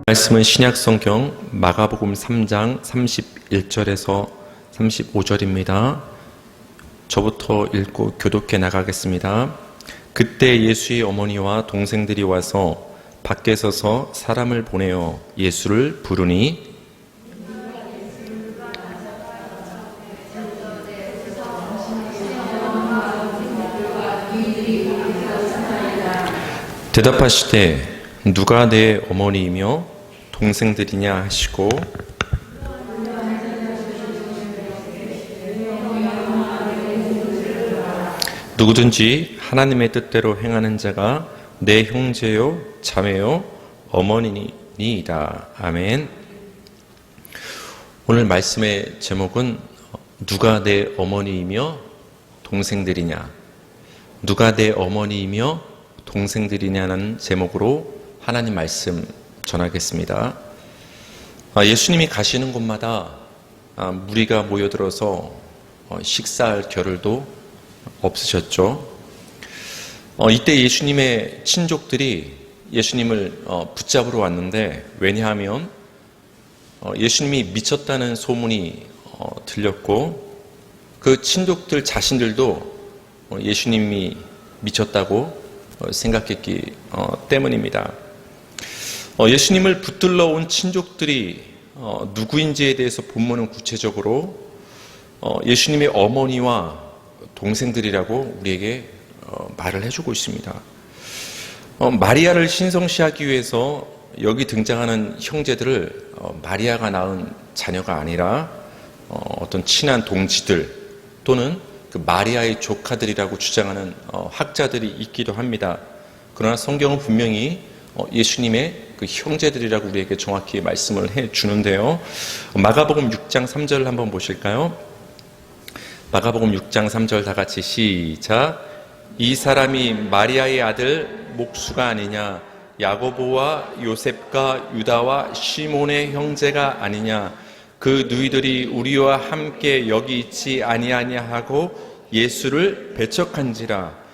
말씀은 신약성경 마가복음 3장 31절에서 35절입니다. 저부터 읽고 교독해 나가겠습니다. 그때 예수의 어머니와 동생들이 와서 밖에 서서 사람을 보내어 예수를 부르니 대답하시되 누가 내 어머니이며 동생들이냐 하시고 누구든지 하나님의 뜻대로 행하는 자가 내 형제요 자매요 어머니니이다. 아멘. 오늘 말씀의 제목은 누가 내 어머니이며 동생들이냐, 누가 내 어머니이며 동생들이냐는 제목으로 하나님 말씀 전하겠습니다. 예수님이 가시는 곳마다 무리가 모여들어서 식사할 겨를도 없으셨죠. 이때 예수님의 친족들이 예수님을 붙잡으러 왔는데, 왜냐하면 예수님이 미쳤다는 소문이 들렸고 그 친족들 자신들도 예수님이 미쳤다고 생각했기 때문입니다. 예수님을 붙들러 온 친족들이 누구인지에 대해서 본문은 구체적으로 예수님의 어머니와 동생들이라고 우리에게 말을 해주고 있습니다. 마리아를 신성시하기 위해서 여기 등장하는 형제들을 마리아가 낳은 자녀가 아니라 어떤 친한 동지들 또는 그 마리아의 조카들이라고 주장하는 학자들이 있기도 합니다. 그러나 성경은 분명히 예수님의 그 형제들이라고 우리에게 정확히 말씀을 해주는데요. 마가복음 6장 3절을 한번 보실까요? 마가복음 6장 3절 다 같이 시작. 이 사람이 마리아의 아들 목수가 아니냐, 야고보와 요셉과 유다와 시몬의 형제가 아니냐, 그 누이들이 우리와 함께 여기 있지 아니하냐 하고 예수를 배척한지라.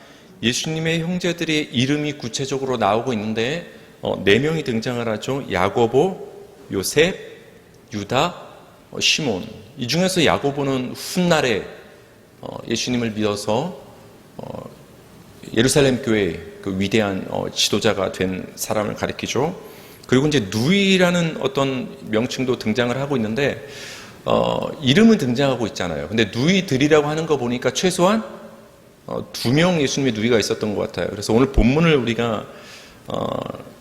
예수님의 형제들의 이름이 구체적으로 나오고 있는데 4명이 등장을 하죠. 야고보, 요셉, 유다, 시몬. 이 중에서 야고보는 훗날에 예수님을 믿어서 예루살렘 교회의 그 위대한 지도자가 된 사람을 가리키죠. 그리고 이제 누이라는 어떤 명칭도 등장을 하고 있는데 이름은 등장하고 있잖아요. 근데 누이들이라고 하는 거 보니까 최소한 2명 예수님의 누이가 있었던 것 같아요. 그래서 오늘 본문을 우리가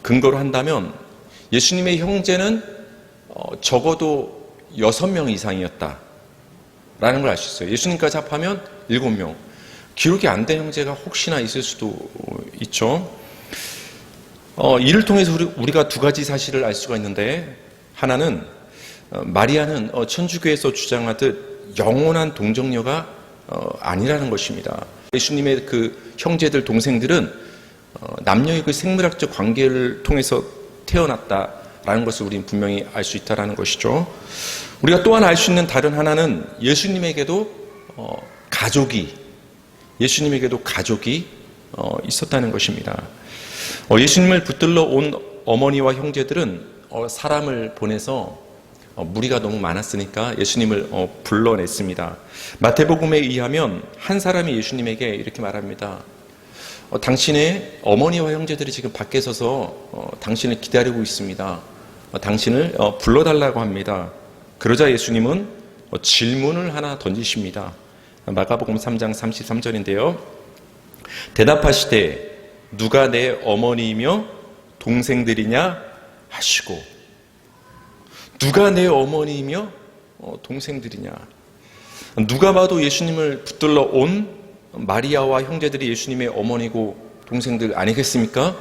근거로 한다면 예수님의 형제는 적어도 6명 이상이었다라는 걸 알 수 있어요. 예수님까지 합하면 7명. 기록이 안 된 형제가 혹시나 있을 수도 있죠. 이를 통해서 우리가 2가지 사실을 알 수가 있는데, 하나는 마리아는 천주교에서 주장하듯 영원한 동정녀가 아니라는 것입니다. 예수님의 그 형제들, 동생들은 남녀의 그 생물학적 관계를 통해서 태어났다라는 것을 우리는 분명히 알 수 있다는 것이죠. 우리가 또한 알 수 있는 다른 하나는 예수님에게도 가족이 있었다는 것입니다. 예수님을 붙들러 온 어머니와 형제들은 사람을 보내서 무리가 너무 많았으니까 예수님을 불러냈습니다. 마태복음에 의하면 한 사람이 예수님에게 이렇게 말합니다. 당신의 어머니와 형제들이 지금 밖에 서서 당신을 기다리고 있습니다. 당신을 불러달라고 합니다. 그러자 예수님은 질문을 하나 던지십니다. 마가복음 3장 33절인데요. 대답하시되 누가 내 어머니이며 동생들이냐 하시고, 누가 내 어머니이며 동생들이냐. 누가 봐도 예수님을 붙들러 온 마리아와 형제들이 예수님의 어머니고 동생들 아니겠습니까?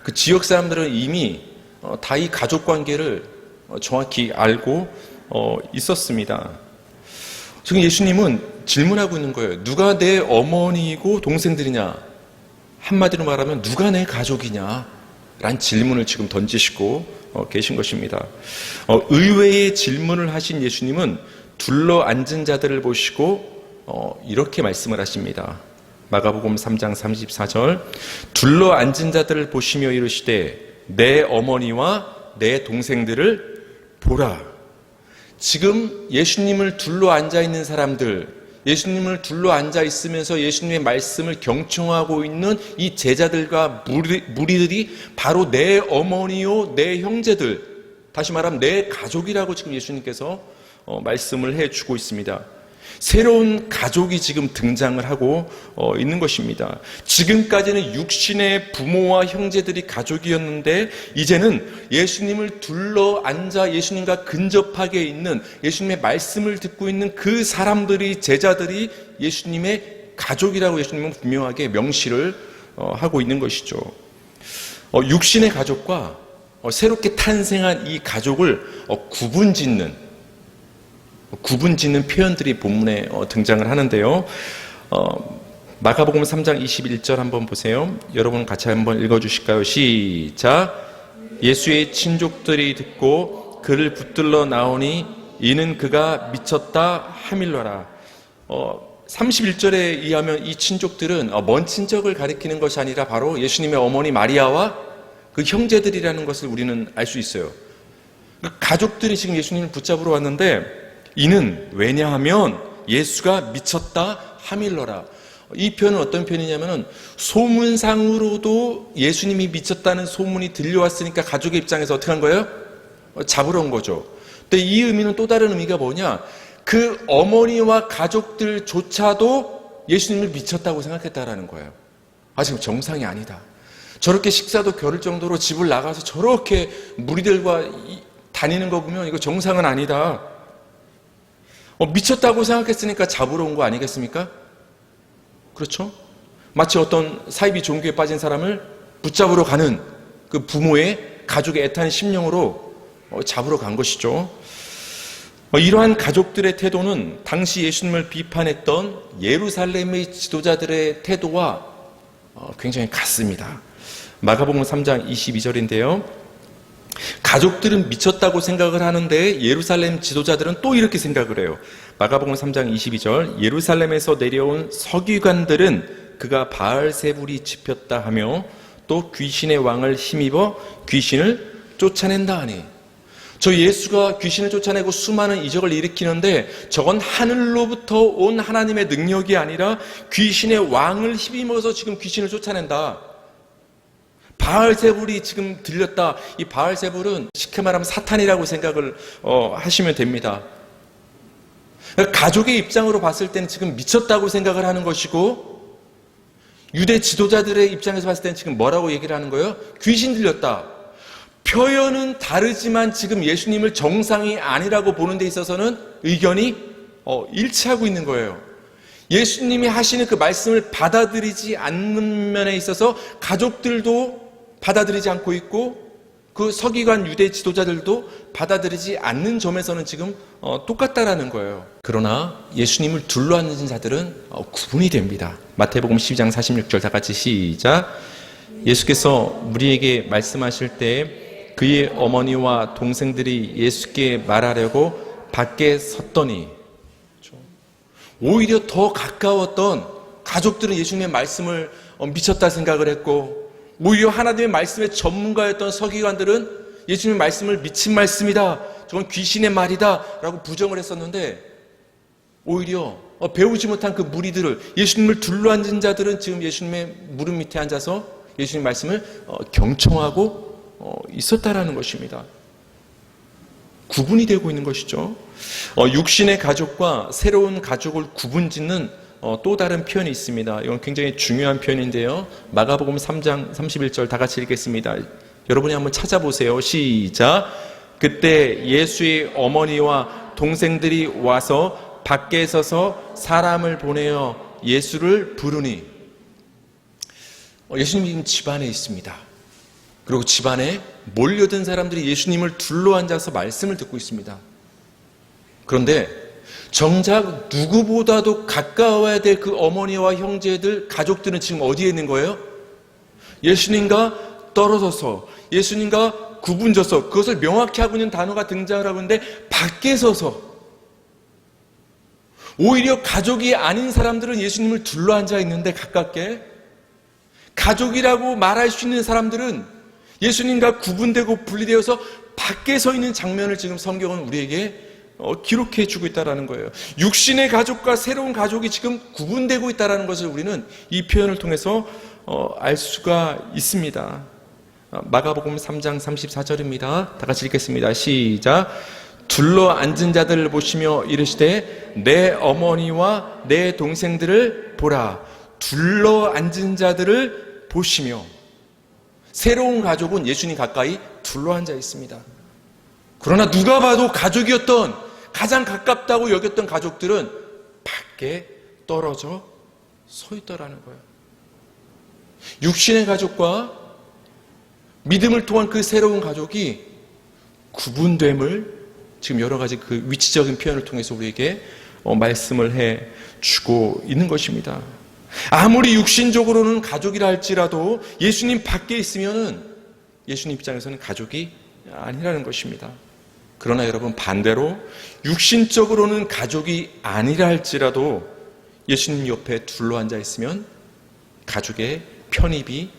그 지역 사람들은 이미 다 이 가족 관계를 정확히 알고 있었습니다. 지금 예수님은 질문하고 있는 거예요. 누가 내 어머니이고 동생들이냐? 한마디로 말하면 누가 내 가족이냐? 라는 질문을 지금 던지시고 계신 것입니다. 의외의 질문을 하신 예수님은 둘러 앉은 자들을 보시고 이렇게 말씀을 하십니다. 마가복음 3장 34절. 둘러 앉은 자들을 보시며 이르시되 내 어머니와 내 동생들을 보라. 지금 예수님을 둘러 앉아 있는 사람들, 예수님을 둘러 앉아 있으면서 예수님의 말씀을 경청하고 있는 이 제자들과 무리들이 바로 내 어머니요, 내 형제들, 다시 말하면 내 가족이라고 지금 예수님께서 말씀을 해주고 있습니다. 새로운 가족이 지금 등장을 하고 있는 것입니다. 지금까지는 육신의 부모와 형제들이 가족이었는데 이제는 예수님을 둘러 앉아 예수님과 근접하게 있는, 예수님의 말씀을 듣고 있는 그 사람들이, 제자들이 예수님의 가족이라고 예수님은 분명하게 명시를 하고 있는 것이죠. 육신의 가족과 새롭게 탄생한 이 가족을 구분짓는 표현들이 본문에 등장을 하는데요. 마가복음 3장 21절 한번 보세요. 여러분 같이 한번 읽어주실까요? 시작. 예수의 친족들이 듣고 그를 붙들러 나오니 이는 그가 미쳤다 하밀러라. 31절에 의하면 이 친족들은 먼 친척을 가리키는 것이 아니라 바로 예수님의 어머니 마리아와 그 형제들이라는 것을 우리는 알 수 있어요. 가족들이 지금 예수님을 붙잡으러 왔는데 이는 왜냐하면 예수가 미쳤다 하밀러라. 이 표현은 어떤 표현이냐면은 소문상으로도 예수님이 미쳤다는 소문이 들려왔으니까 가족의 입장에서 어떻게 한 거예요? 잡으러 온 거죠. 근데 이 의미는 또 다른 의미가 뭐냐? 그 어머니와 가족들조차도 예수님을 미쳤다고 생각했다라는 거예요. 지금 정상이 아니다. 저렇게 식사도 겨룰 정도로 집을 나가서 저렇게 무리들과 다니는 거 보면 이거 정상은 아니다. 미쳤다고 생각했으니까 잡으러 온 거 아니겠습니까? 그렇죠? 마치 어떤 사이비 종교에 빠진 사람을 붙잡으러 가는 그 부모의 가족의 애타는 심령으로 잡으러 간 것이죠. 이러한 가족들의 태도는 당시 예수님을 비판했던 예루살렘의 지도자들의 태도와 굉장히 같습니다. 마가복음 3장 22절인데요. 가족들은 미쳤다고 생각을 하는데 예루살렘 지도자들은 또 이렇게 생각을 해요. 마가복음 3장 22절. 예루살렘에서 내려온 서기관들은 그가 바알세불이 집혔다 하며 또 귀신의 왕을 힘입어 귀신을 쫓아낸다 하니. 저 예수가 귀신을 쫓아내고 수많은 이적을 일으키는데 저건 하늘로부터 온 하나님의 능력이 아니라 귀신의 왕을 힘입어서 지금 귀신을 쫓아낸다. 바알세불이 지금 들렸다. 이 바알세불은 쉽게 말하면 사탄이라고 생각을 하시면 됩니다. 가족의 입장으로 봤을 때는 지금 미쳤다고 생각을 하는 것이고, 유대 지도자들의 입장에서 봤을 때는 지금 뭐라고 얘기를 하는 거예요? 귀신 들렸다. 표현은 다르지만 지금 예수님을 정상이 아니라고 보는 데 있어서는 의견이 일치하고 있는 거예요. 예수님이 하시는 그 말씀을 받아들이지 않는 면에 있어서 가족들도 받아들이지 않고 있고 그 서기관 유대 지도자들도 받아들이지 않는 점에서는 지금 똑같다라는 거예요. 그러나 예수님을 둘러앉은 자들은 구분이 됩니다. 마태복음 12장 46절 다 같이 시작. 예수께서 무리에게 말씀하실 때 그의 어머니와 동생들이 예수께 말하려고 밖에 섰더니, 오히려 더 가까웠던 가족들은 예수님의 말씀을 미쳤다 생각을 했고, 오히려 하나님의 말씀의 전문가였던 서기관들은 예수님의 말씀을 미친 말씀이다, 저건 귀신의 말이다 라고 부정을 했었는데, 오히려 배우지 못한 그 무리들을, 예수님을 둘러앉은 자들은 지금 예수님의 무릎 밑에 앉아서 예수님의 말씀을 경청하고 있었다라는 것입니다. 구분이 되고 있는 것이죠. 육신의 가족과 새로운 가족을 구분짓는 또 다른 표현이 있습니다. 이건 굉장히 중요한 표현인데요. 마가복음 3장 31절 다 같이 읽겠습니다. 여러분이 한번 찾아보세요. 시작. 그때 예수의 어머니와 동생들이 와서 밖에 서서 사람을 보내어 예수를 부르니. 예수님이 지금 집안에 있습니다. 그리고 집안에 몰려든 사람들이 예수님을 둘러앉아서 말씀을 듣고 있습니다. 그런데 정작 누구보다도 가까워야 될 그 어머니와 형제들, 가족들은 지금 어디에 있는 거예요? 예수님과 떨어져서, 예수님과 구분져서, 그것을 명확히 하고 있는 단어가 등장을 하고 있는데 밖에 서서, 오히려 가족이 아닌 사람들은 예수님을 둘러앉아 있는데 가깝게, 가족이라고 말할 수 있는 사람들은 예수님과 구분되고 분리되어서 밖에 서 있는 장면을 지금 성경은 우리에게 기록해 주고 있다는 거예요. 육신의 가족과 새로운 가족이 지금 구분되고 있다는 것을 우리는 이 표현을 통해서 알 수가 있습니다. 마가복음 3장 34절입니다. 다 같이 읽겠습니다. 시작. 둘러 앉은 자들을 보시며 이르시되 내 어머니와 내 동생들을 보라. 둘러 앉은 자들을 보시며. 새로운 가족은 예수님 가까이 둘러 앉아 있습니다. 그러나 누가 봐도 가족이었던, 가장 가깝다고 여겼던 가족들은 밖에 떨어져 서 있더라는 거예요. 육신의 가족과 믿음을 통한 그 새로운 가족이 구분됨을 지금 여러 가지 그 위치적인 표현을 통해서 우리에게 말씀을 해 주고 있는 것입니다. 아무리 육신적으로는 가족이라 할지라도 예수님 밖에 있으면은 예수님 입장에서는 가족이 아니라는 것입니다. 그러나 여러분, 반대로 육신적으로는 가족이 아니라 할지라도 예수님 옆에 둘러앉아 있으면 가족의 편입이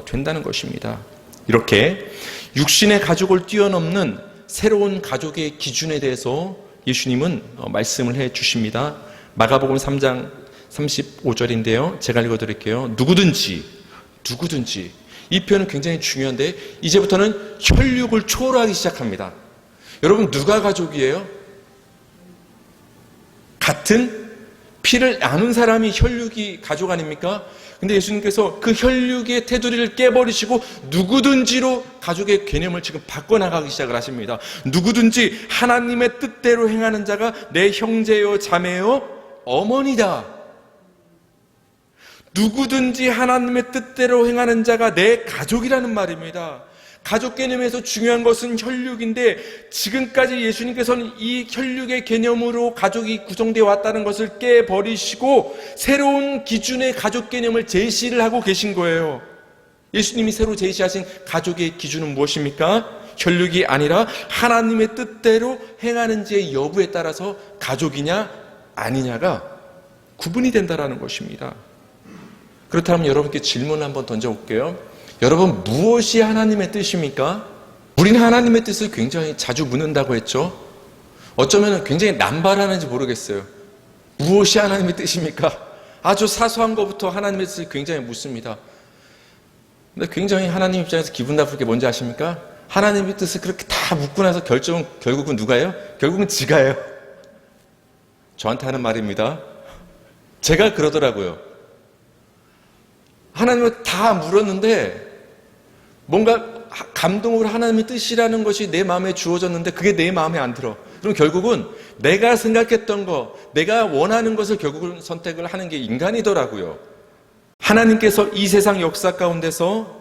된다는 것입니다. 이렇게 육신의 가족을 뛰어넘는 새로운 가족의 기준에 대해서 예수님은 말씀을 해 주십니다. 마가복음 3장 35절인데요. 제가 읽어드릴게요. 누구든지. 이 표현은 굉장히 중요한데 이제부터는 혈육을 초월하기 시작합니다. 여러분, 누가 가족이에요? 같은 피를 나눈 사람이 혈육이 가족 아닙니까? 근데 예수님께서 그 혈육의 테두리를 깨버리시고 누구든지로 가족의 개념을 지금 바꿔나가기 시작을 하십니다. 누구든지 하나님의 뜻대로 행하는 자가 내 형제요 자매요 어머니다. 누구든지 하나님의 뜻대로 행하는 자가 내 가족이라는 말입니다. 가족 개념에서 중요한 것은 혈육인데 지금까지 예수님께서는 이 혈육의 개념으로 가족이 구성되어 왔다는 것을 깨버리시고 새로운 기준의 가족 개념을 제시를 하고 계신 거예요. 예수님이 새로 제시하신 가족의 기준은 무엇입니까? 혈육이 아니라 하나님의 뜻대로 행하는지의 여부에 따라서 가족이냐 아니냐가 구분이 된다는 것입니다. 그렇다면 여러분께 질문을 한번 던져볼게요. 여러분, 무엇이 하나님의 뜻입니까? 우리는 하나님의 뜻을 굉장히 자주 묻는다고 했죠. 어쩌면 굉장히 남발하는지 모르겠어요. 무엇이 하나님의 뜻입니까? 아주 사소한 것부터 하나님의 뜻을 굉장히 묻습니다. 근데 굉장히 하나님 입장에서 기분 나쁠 게 뭔지 아십니까? 하나님의 뜻을 그렇게 다 묻고 나서 결정은 결국은 누가 해요? 결국은 지가 해요. 저한테 하는 말입니다. 제가 그러더라고요. 하나님을 다 물었는데 뭔가 감동으로 하나님의 뜻이라는 것이 내 마음에 주어졌는데 그게 내 마음에 안 들어. 그럼 결국은 내가 생각했던 거, 내가 원하는 것을 결국은 선택을 하는 게 인간이더라고요. 하나님께서 이 세상 역사 가운데서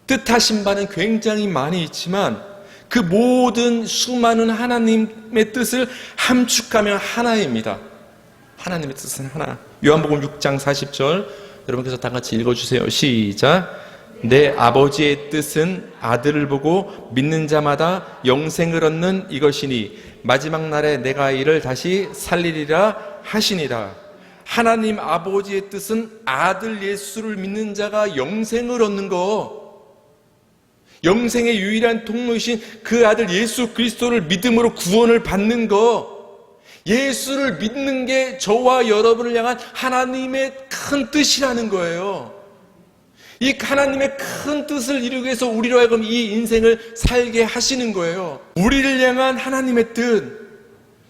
뜻하신 바는 굉장히 많이 있지만 그 모든 수많은 하나님의 뜻을 함축하면 하나입니다. 하나님의 뜻은 하나. 요한복음 6장 40절 여러분께서 다 같이 읽어주세요. 시작. 내 아버지의 뜻은 아들을 보고 믿는 자마다 영생을 얻는 이것이니 마지막 날에 내가 이를 다시 살리리라 하시니라. 하나님 아버지의 뜻은 아들 예수를 믿는 자가 영생을 얻는 거, 영생의 유일한 통로이신 그 아들 예수 그리스도를 믿음으로 구원을 받는 거, 예수를 믿는 게 저와 여러분을 향한 하나님의 큰 뜻이라는 거예요. 이 하나님의 큰 뜻을 이루기 위해서 우리로 하여금 이 인생을 살게 하시는 거예요. 우리를 향한 하나님의 뜻,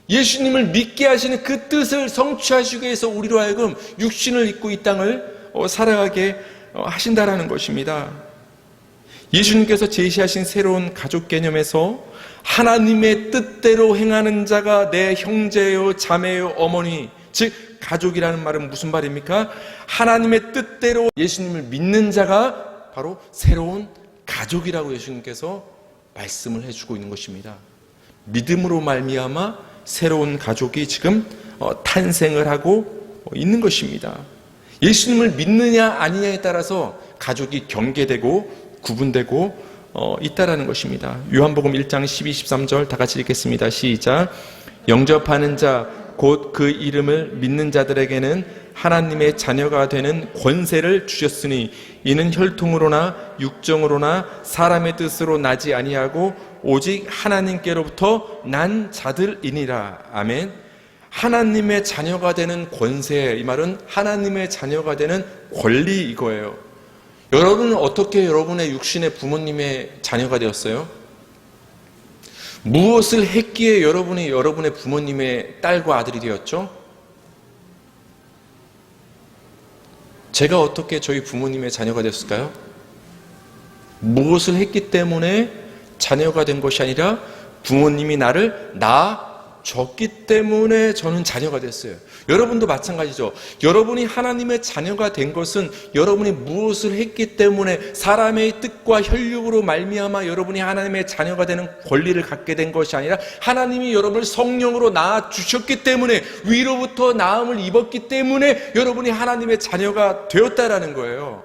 예수님을 믿게 하시는 그 뜻을 성취하시기 위해서 우리로 하여금 육신을 입고 이 땅을 살아가게 하신다라는 것입니다. 예수님께서 제시하신 새로운 가족 개념에서 하나님의 뜻대로 행하는 자가 내 형제요 자매요 어머니, 즉 가족이라는 말은 무슨 말입니까? 하나님의 뜻대로 예수님을 믿는 자가 바로 새로운 가족이라고 예수님께서 말씀을 해주고 있는 것입니다. 믿음으로 말미암아 새로운 가족이 지금 탄생을 하고 있는 것입니다. 예수님을 믿느냐 아니냐에 따라서 가족이 경계되고 구분되고 있다라는 것입니다. 요한복음 1장 12, 13절 다 같이 읽겠습니다. 시작. 영접하는 자 곧 그 이름을 믿는 자들에게는 하나님의 자녀가 되는 권세를 주셨으니 이는 혈통으로나 육정으로나 사람의 뜻으로 나지 아니하고 오직 하나님께로부터 난 자들이니라. 아멘. 하나님의 자녀가 되는 권세, 이 말은 하나님의 자녀가 되는 권리, 이거예요. 여러분은 어떻게 여러분의 육신의 부모님의 자녀가 되었어요? 무엇을 했기에 여러분이 여러분의 부모님의 딸과 아들이 되었죠? 제가 어떻게 저희 부모님의 자녀가 됐을까요? 무엇을 했기 때문에 자녀가 된 것이 아니라 부모님이 나를 낳아줬기 때문에 저는 자녀가 됐어요. 여러분도 마찬가지죠. 여러분이 하나님의 자녀가 된 것은 여러분이 무엇을 했기 때문에 사람의 뜻과 혈육으로 말미암아 여러분이 하나님의 자녀가 되는 권리를 갖게 된 것이 아니라 하나님이 여러분을 성령으로 낳아주셨기 때문에, 위로부터 낳음을 입었기 때문에 여러분이 하나님의 자녀가 되었다라는 거예요.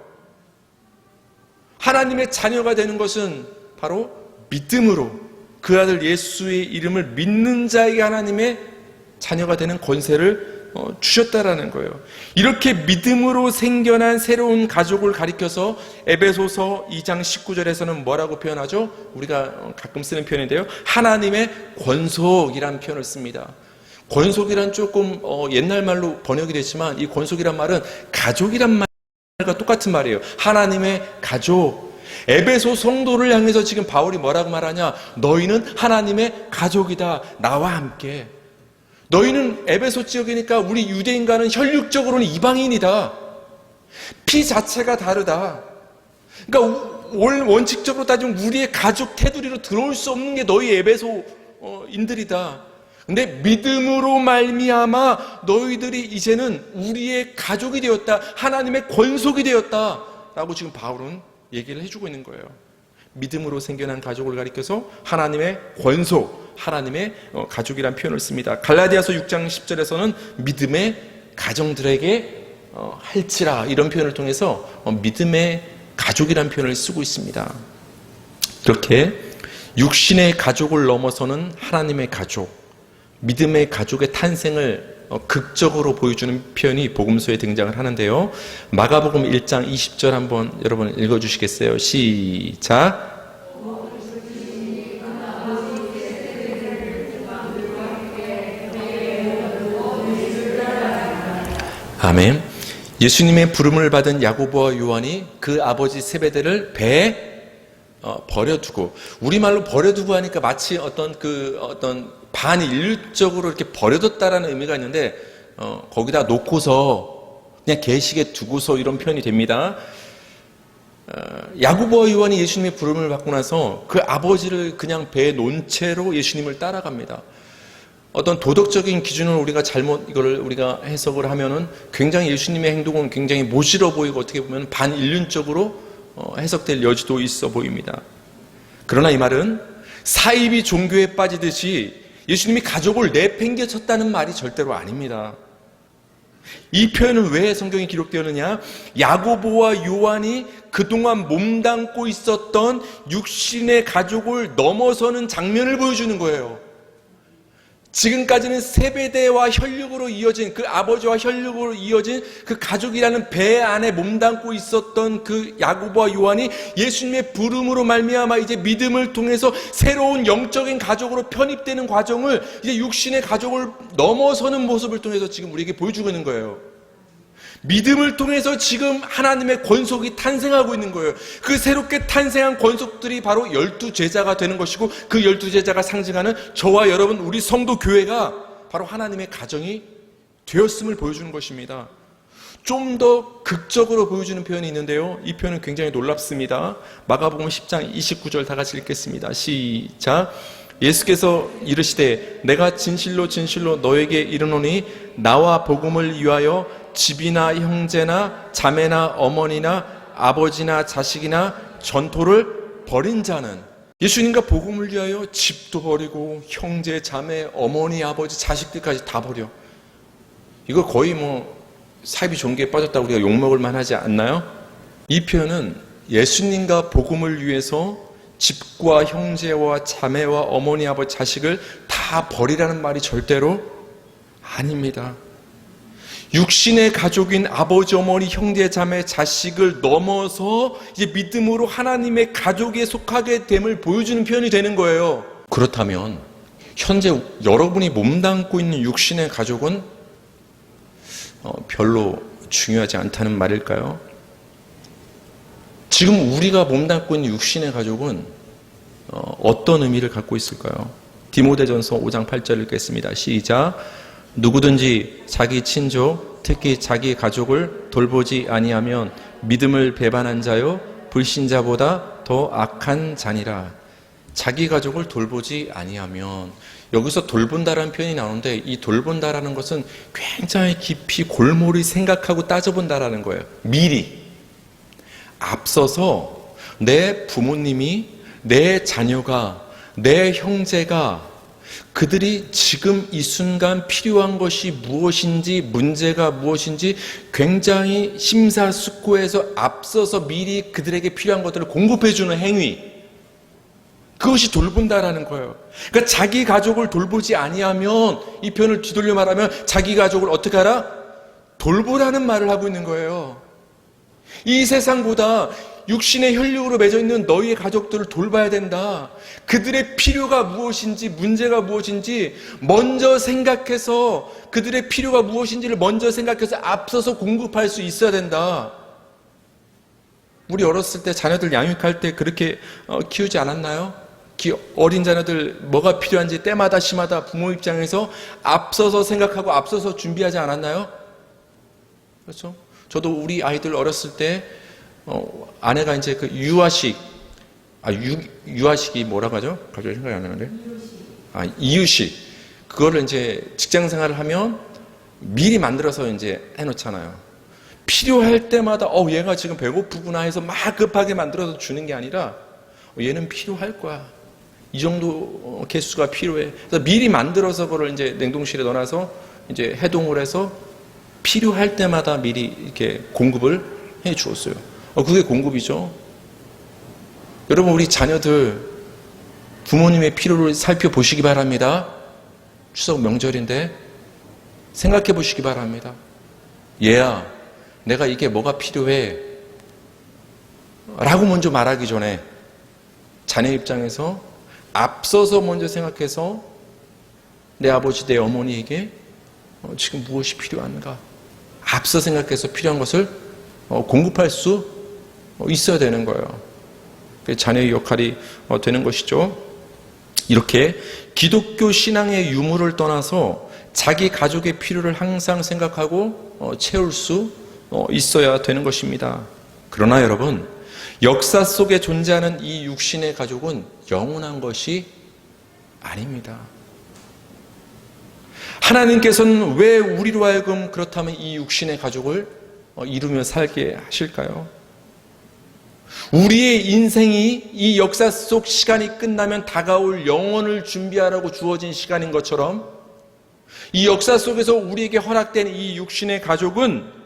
하나님의 자녀가 되는 것은 바로 믿음으로 그 아들 예수의 이름을 믿는 자에게 하나님의 자녀가 되는 권세를 주셨다라는 거예요. 이렇게 믿음으로 생겨난 새로운 가족을 가리켜서 에베소서 2장 19절에서는 뭐라고 표현하죠? 우리가 가끔 쓰는 표현인데요, 하나님의 권속이라는 표현을 씁니다. 권속이란 조금 옛날 말로 번역이 됐지만 이 권속이란 말은 가족이란 말과 똑같은 말이에요. 하나님의 가족. 에베소 성도를 향해서 지금 바울이 뭐라고 말하냐? 너희는 하나님의 가족이다. 나와 함께. 너희는 에베소 지역이니까 우리 유대인과는 혈육적으로는 이방인이다. 피 자체가 다르다. 그러니까 원칙적으로 따지면 우리의 가족 테두리로 들어올 수 없는 게 너희 에베소인들이다. 근데 믿음으로 말미암아 너희들이 이제는 우리의 가족이 되었다. 하나님의 권속이 되었다. 라고 지금 바울은 얘기를 해주고 있는 거예요. 믿음으로 생겨난 가족을 가리켜서 하나님의 권속, 하나님의 가족이라는 표현을 씁니다. 갈라디아서 6장 10절에서는 믿음의 가정들에게 할지라, 이런 표현을 통해서 믿음의 가족이라는 표현을 쓰고 있습니다. 이렇게 육신의 가족을 넘어서는 하나님의 가족, 믿음의 가족의 탄생을 극적으로 보여주는 표현이 복음서에 등장을 하는데요. 마가복음 1장 20절 한번 여러분 읽어주시겠어요? 시작. 아멘. 예수님의 부름을 받은 야고보와 요한이 그 아버지 세베대를 배에 버려두고, 우리말로 버려두고 하니까 마치 어떤 반인륜적으로 이렇게 버려뒀다라는 의미가 있는데, 거기다 놓고서 그냥 계시게 두고서 이런 표현이 됩니다. 야고보와 요한이 예수님의 부름을 받고 나서 그 아버지를 그냥 배에 놓은 채로 예수님을 따라갑니다. 어떤 도덕적인 기준을 우리가 잘못 이거를 우리가 해석을 하면은 굉장히 예수님의 행동은 굉장히 모질어 보이고 어떻게 보면 반인륜적으로 해석될 여지도 있어 보입니다. 그러나 이 말은 사이비 종교에 빠지듯이 예수님이 가족을 내팽개쳤다는 말이 절대로 아닙니다. 이 표현은 왜 성경에 기록되었느냐? 야고보와 요한이 그동안 몸담고 있었던 육신의 가족을 넘어서는 장면을 보여주는 거예요. 지금까지는 세베대와 혈육으로 이어진, 그 아버지와 혈육으로 이어진 그 가족이라는 배 안에 몸담고 있었던 그 야고보와 요한이 예수님의 부름으로 말미암아 이제 믿음을 통해서 새로운 영적인 가족으로 편입되는 과정을, 이제 육신의 가족을 넘어서는 모습을 통해서 지금 우리에게 보여주고 있는 거예요. 믿음을 통해서 지금 하나님의 권속이 탄생하고 있는 거예요. 그 새롭게 탄생한 권속들이 바로 12제자가 되는 것이고, 그 12제자가 상징하는 저와 여러분, 우리 성도 교회가 바로 하나님의 가정이 되었음을 보여주는 것입니다. 좀 더 극적으로 보여주는 표현이 있는데요, 이 표현은 굉장히 놀랍습니다. 마가복음 10장 29절 다 같이 읽겠습니다. 시작. 예수께서 이르시되 내가 진실로 진실로 너에게 이르노니 나와 복음을 위하여 집이나 형제나 자매나 어머니나 아버지나 자식이나 전토를 벌인 자는, 예수님과 복음을 위하여 집도 버리고 형제, 자매, 어머니, 아버지, 자식들까지 다 버려. 이거 거의 사이비 종교에 빠졌다고 우리가 욕먹을 만하지 않나요? 이 표현은 예수님과 복음을 위해서 집과 형제와 자매와 어머니, 아버지, 자식을 다 버리라는 말이 절대로 아닙니다. 육신의 가족인 아버지, 어머니, 형제, 자매, 자식을 넘어서 이제 믿음으로 하나님의 가족에 속하게 됨을 보여주는 표현이 되는 거예요. 그렇다면 현재 여러분이 몸담고 있는 육신의 가족은 별로 중요하지 않다는 말일까요? 지금 우리가 몸담고 있는 육신의 가족은 어떤 의미를 갖고 있을까요? 디모데전서 5장 8절 읽겠습니다. 시작. 누구든지 자기 친족, 특히 자기 가족을 돌보지 아니하면 믿음을 배반한 자요 불신자보다 더 악한 자니라. 자기 가족을 돌보지 아니하면, 여기서 돌본다라는 표현이 나오는데 이 돌본다라는 것은 굉장히 깊이 골몰이 생각하고 따져본다라는 거예요. 미리 앞서서 내 부모님이, 내 자녀가, 내 형제가, 그들이 지금 이 순간 필요한 것이 무엇인지, 문제가 무엇인지 굉장히 심사숙고해서 앞서서 미리 그들에게 필요한 것들을 공급해주는 행위, 그것이 돌본다라는 거예요. 그러니까 자기 가족을 돌보지 아니하면, 이 표현을 뒤돌려 말하면 자기 가족을 어떻게 하라? 돌보라는 말을 하고 있는 거예요. 이 세상보다 육신의 혈육으로 맺어 있는 너희의 가족들을 돌봐야 된다. 그들의 필요가 무엇인지, 문제가 무엇인지 먼저 생각해서, 그들의 필요가 무엇인지를 먼저 생각해서 앞서서 공급할 수 있어야 된다. 우리 어렸을 때 자녀들 양육할 때 그렇게 키우지 않았나요? 어린 자녀들 뭐가 필요한지 때마다 시마다 부모 입장에서 앞서서 생각하고 앞서서 준비하지 않았나요? 그렇죠? 저도 우리 아이들 어렸을 때 아내가 이제 그 유아식, 유아식이 뭐라고 하죠? 갑자기 생각이 안 나는데. 이유식. 그거를 이제 직장 생활을 하면 미리 만들어서 이제 해놓잖아요. 필요할 때마다, 얘가 지금 배고프구나 해서 막 급하게 만들어서 주는 게 아니라, 얘는 필요할 거야. 이 정도 개수가 필요해. 그래서 미리 만들어서 그걸 이제 냉동실에 넣어놔서 이제 해동을 해서 필요할 때마다 미리 이렇게 공급을 해 주었어요. 그게 공급이죠. 여러분, 우리 자녀들 부모님의 필요를 살펴보시기 바랍니다. 추석 명절인데 생각해 보시기 바랍니다. 얘야, 내가 이게 뭐가 필요해 라고 먼저 말하기 전에 자녀 입장에서 앞서서 먼저 생각해서 내 아버지, 내 어머니에게 지금 무엇이 필요한가 앞서 생각해서 필요한 것을 공급할 수 있어야 되는 거예요. 자녀의 역할이 되는 것이죠. 이렇게 기독교 신앙의 유무를 떠나서 자기 가족의 필요를 항상 생각하고 채울 수 있어야 되는 것입니다. 그러나 여러분, 역사 속에 존재하는 이 육신의 가족은 영원한 것이 아닙니다. 하나님께서는 왜 우리로 하여금 그렇다면 이 육신의 가족을 이루며 살게 하실까요? 우리의 인생이 이 역사 속 시간이 끝나면 다가올 영원을 준비하라고 주어진 시간인 것처럼, 이 역사 속에서 우리에게 허락된 이 육신의 가족은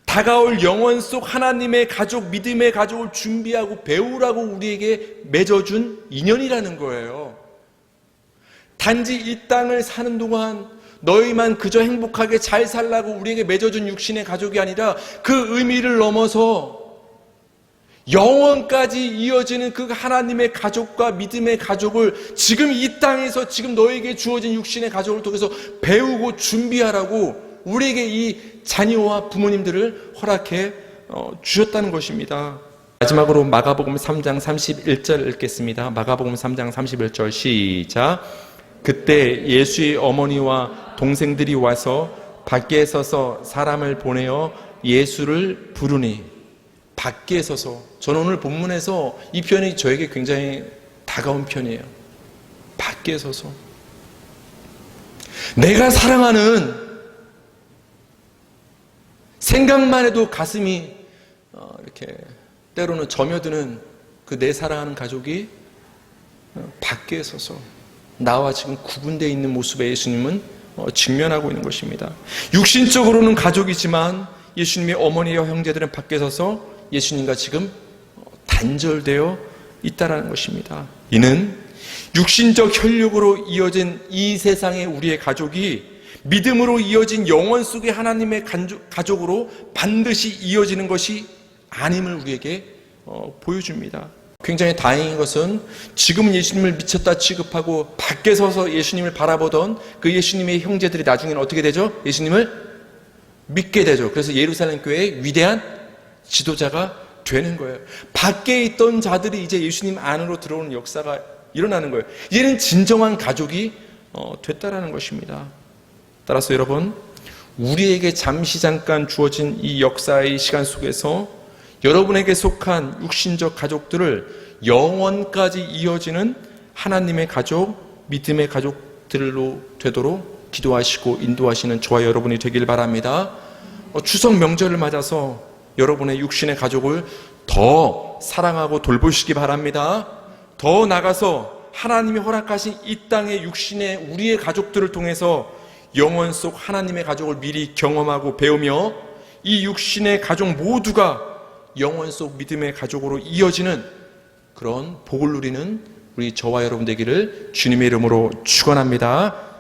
다가올 영원 속 하나님의 가족, 믿음의 가족을 준비하고 배우라고 우리에게 맺어준 인연이라는 거예요. 단지 이 땅을 사는 동안 너희만 그저 행복하게 잘 살라고 우리에게 맺어준 육신의 가족이 아니라 그 의미를 넘어서 영원까지 이어지는 그 하나님의 가족과 믿음의 가족을 지금 이 땅에서 지금 너에게 주어진 육신의 가족을 통해서 배우고 준비하라고 우리에게 이 자녀와 부모님들을 허락해 주셨다는 것입니다. 마지막으로 마가복음 3장 31절 읽겠습니다. 마가복음 3장 31절 시작. 그때 예수의 어머니와 동생들이 와서 밖에 서서 사람을 보내어 예수를 부르니. 밖에 서서. 저는 오늘 본문에서 이 표현이 저에게 굉장히 다가온 편이에요. 밖에 서서. 내가 사랑하는, 생각만 해도 가슴이 이렇게 때로는 점여드는 그 내 사랑하는 가족이 밖에 서서 나와 지금 구분되어 있는 모습에 예수님은 직면하고 있는 것입니다. 육신적으로는 가족이지만 예수님의 어머니와 형제들은 밖에 서서 예수님과 지금 단절되어 있다는 것입니다. 이는 육신적 혈육으로 이어진 이 세상의 우리의 가족이 믿음으로 이어진 영원 속의 하나님의 가족으로 반드시 이어지는 것이 아님을 우리에게 보여줍니다. 굉장히 다행인 것은 지금은 예수님을 미쳤다 취급하고 밖에 서서 예수님을 바라보던 그 예수님의 형제들이 나중에는 어떻게 되죠? 예수님을 믿게 되죠. 그래서 예루살렘 교회의 위대한 지도자가 되는 거예요. 밖에 있던 자들이 이제 예수님 안으로 들어오는 역사가 일어나는 거예요. 이제는 진정한 가족이 됐다라는 것입니다. 따라서 여러분, 우리에게 잠시 잠깐 주어진 이 역사의 시간 속에서 여러분에게 속한 육신적 가족들을 영원까지 이어지는 하나님의 가족, 믿음의 가족들로 되도록 기도하시고 인도하시는 저와 여러분이 되길 바랍니다. 추석 명절을 맞아서 여러분의 육신의 가족을 더 사랑하고 돌보시기 바랍니다. 더 나가서 하나님이 허락하신 이 땅의 육신의 우리의 가족들을 통해서 영원 속 하나님의 가족을 미리 경험하고 배우며 이 육신의 가족 모두가 영원 속 믿음의 가족으로 이어지는 그런 복을 누리는 우리 저와 여러분 되기를 주님의 이름으로 축원합니다.